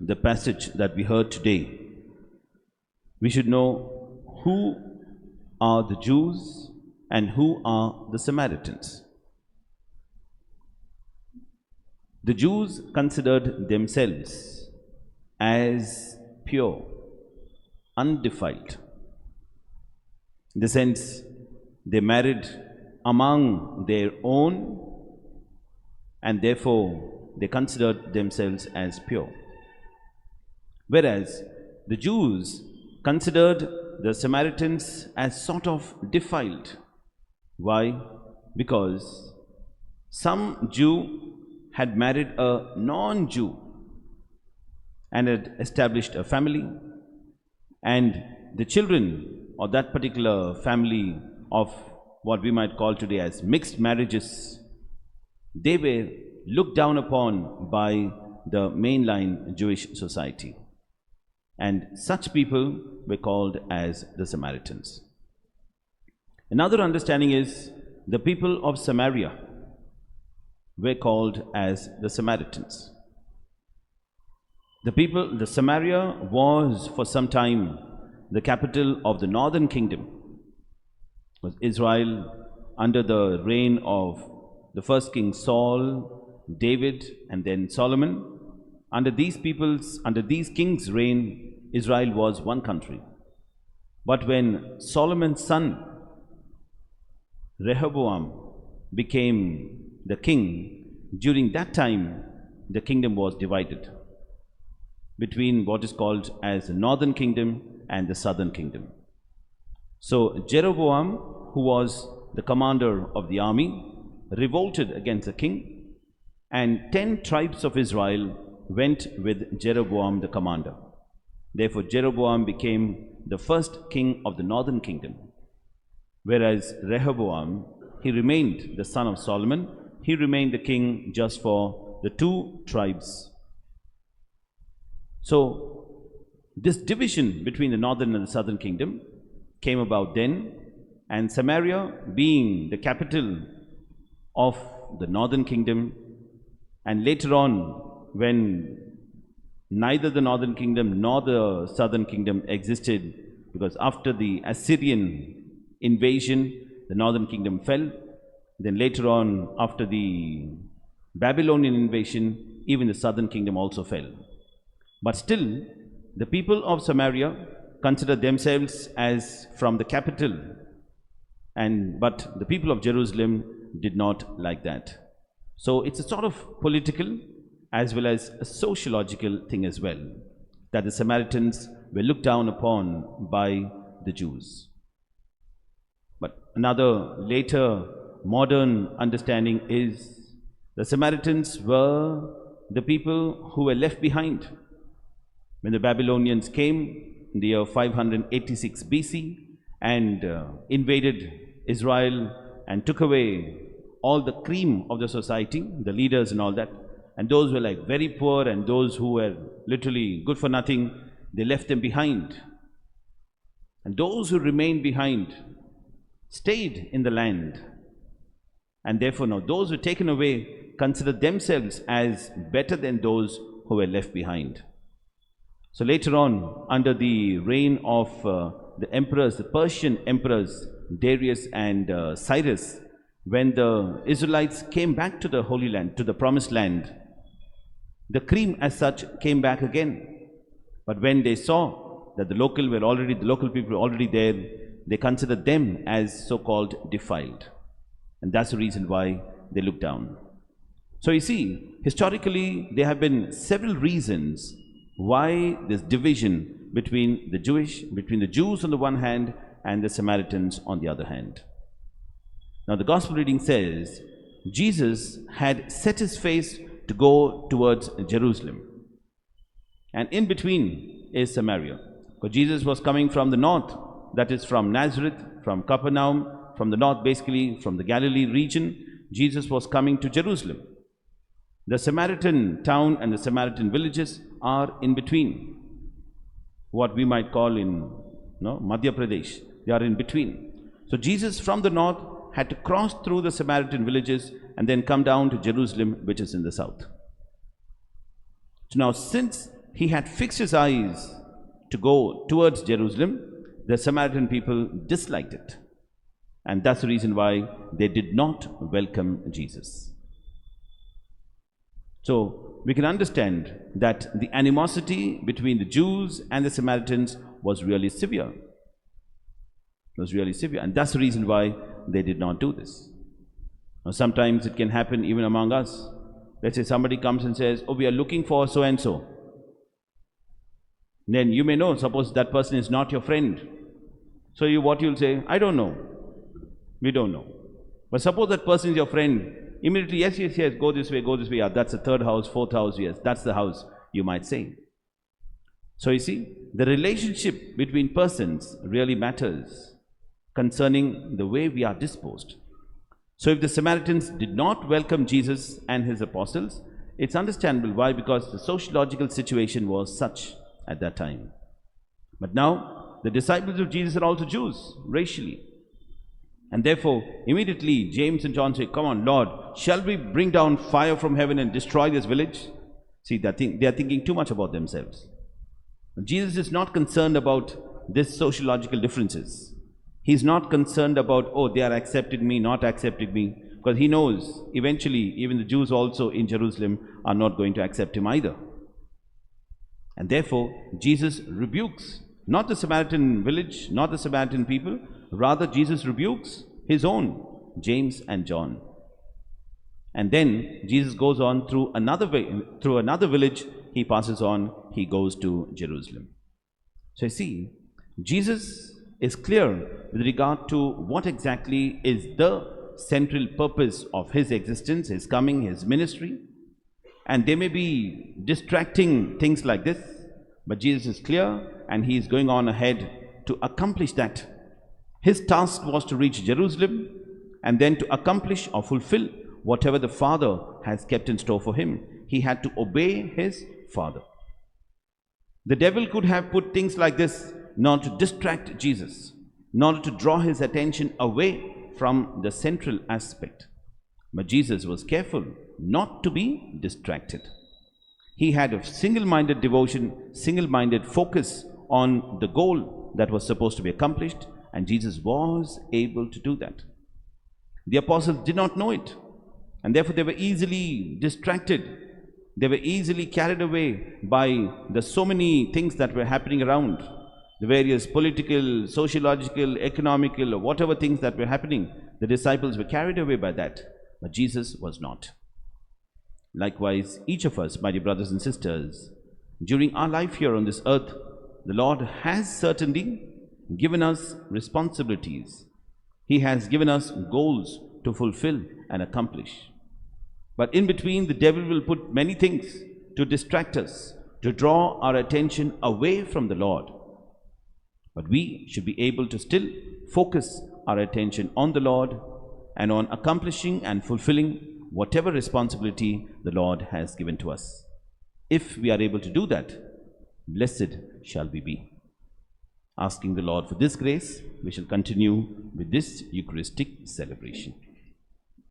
the passage that we heard today, we should know who are the Jews and who are the Samaritans. The Jews considered themselves as pure, undefiled. In the sense, they married among their own, and therefore they considered themselves as pure. Whereas the Jews considered the Samaritans as sort of defiled. Why? Because some Jew had married a non-Jew and had established a family, and the children of that particular family of what we might call today as mixed marriages, they were looked down upon by the mainline Jewish society. And such people were called as the Samaritans. Another understanding is the people of Samaria were called as the Samaritans. The Samaria was for some time the capital of the northern kingdom. It was Israel under the reign of the first king Saul, David, and then Solomon. Under these kings' reign, Israel was one country. But when Solomon's son Rehoboam became the king, during that time the kingdom was divided between what is called as the northern kingdom and the southern kingdom. So Jeroboam, who was the commander of the army, revolted against the king, and 10 tribes of Israel went with Jeroboam the commander. Therefore Jeroboam became the first king of the northern kingdom, whereas Rehoboam, he remained the son of Solomon. He remained the king just for the 2 tribes. So this division between the northern and the southern kingdom came about then, and Samaria being the capital of the northern kingdom, and later on when neither the northern kingdom nor the southern kingdom existed, because after the Assyrian invasion the northern kingdom fell, then later on after the Babylonian invasion even the southern kingdom also fell. But still the people of Samaria considered themselves as from the capital, but the people of Jerusalem did not like that. So it's a sort of political as well as a sociological thing as well, that the Samaritans were looked down upon by the Jews. But another later modern understanding is the Samaritans were the people who were left behind. When the Babylonians came in the year 586 BC and invaded Israel and took away all the cream of the society, the leaders and all that, and those were like very poor, and those who were literally good for nothing, they left them behind. And those who remained behind stayed in the land, and therefore now those who were taken away considered themselves as better than those who were left behind. So later on, under the reign of the emperors, the Persian emperors Darius and Cyrus, when the Israelites came back to the Holy Land, to the Promised Land, the cream as such came back again. But when they saw that the local people were already there, they considered them as so-called defiled. And that's the reason why they looked down. So you see, historically there have been several reasons why this division between the Jews on the one hand and the Samaritans on the other hand. Now the gospel reading says, Jesus had set his face to go towards Jerusalem, and in between is Samaria. Because Jesus was coming from the north, that is from Nazareth, from Capernaum, from the north, basically from the Galilee region. Jesus was coming to Jerusalem. The Samaritan town and the Samaritan villages are in between, what we might call in Madhya Pradesh. They are in between. So Jesus from the north had to cross through the Samaritan villages and then come down to Jerusalem, which is in the south. So now, since he had fixed his eyes to go towards Jerusalem, the Samaritan people disliked it. And that's the reason why they did not welcome Jesus. So we can understand that the animosity between the Jews and the Samaritans was really severe. It was really severe. And that's the reason why they did not do this. Now, sometimes it can happen even among us. Let's say somebody comes and says, oh, we are looking for so and so. Then you may know, suppose that person is not your friend. So what you'll say, I don't know. We don't know. But suppose that person is your friend, immediately, yes, go this way, yeah, that's the third house, fourth house, yes, that's the house, you might say. So you see, the relationship between persons really matters concerning the way we are disposed. So if the Samaritans did not welcome Jesus and his apostles, it's understandable. Why? Because the sociological situation was such at that time. But now, the disciples of Jesus are also Jews, racially. And therefore, immediately James and John say, come on, Lord, shall we bring down fire from heaven and destroy this village? See, they are thinking too much about themselves. Jesus is not concerned about this sociological differences. He's not concerned about, oh, they are accepting me, not accepting me. Because he knows, eventually, even the Jews also in Jerusalem are not going to accept him either. And therefore, Jesus rebukes not the Samaritan village, not the Samaritan people. Rather, Jesus rebukes his own, James and John. And then Jesus goes on through another village. He passes on. He goes to Jerusalem. So you see, Jesus is clear with regard to what exactly is the central purpose of his existence, his coming, his ministry. And there may be distracting things like this, but Jesus is clear and he is going on ahead to accomplish that. His task was to reach Jerusalem and then to accomplish or fulfill whatever the Father has kept in store for him. He had to obey his Father. The devil could have put things like this in order to distract Jesus, in order to draw his attention away from the central aspect. But Jesus was careful not to be distracted. He had a single-minded devotion, single-minded focus on the goal that was supposed to be accomplished, and Jesus was able to do that. The apostles did not know it, and therefore they were easily distracted. They were easily carried away by the so many things that were happening around, the various political, sociological, economical, or whatever things that were happening. The disciples were carried away by that, but Jesus was not. Likewise, each of us, my dear brothers and sisters, during our life here on this earth, the Lord has certainly given us responsibilities. He has given us goals to fulfill and accomplish. But in between, the devil will put many things to distract us, to draw our attention away from the Lord. But we should be able to still focus our attention on the Lord and on accomplishing and fulfilling whatever responsibility the Lord has given to us. If we are able to do that, blessed shall we be. Asking the Lord for this grace, we shall continue with this Eucharistic celebration.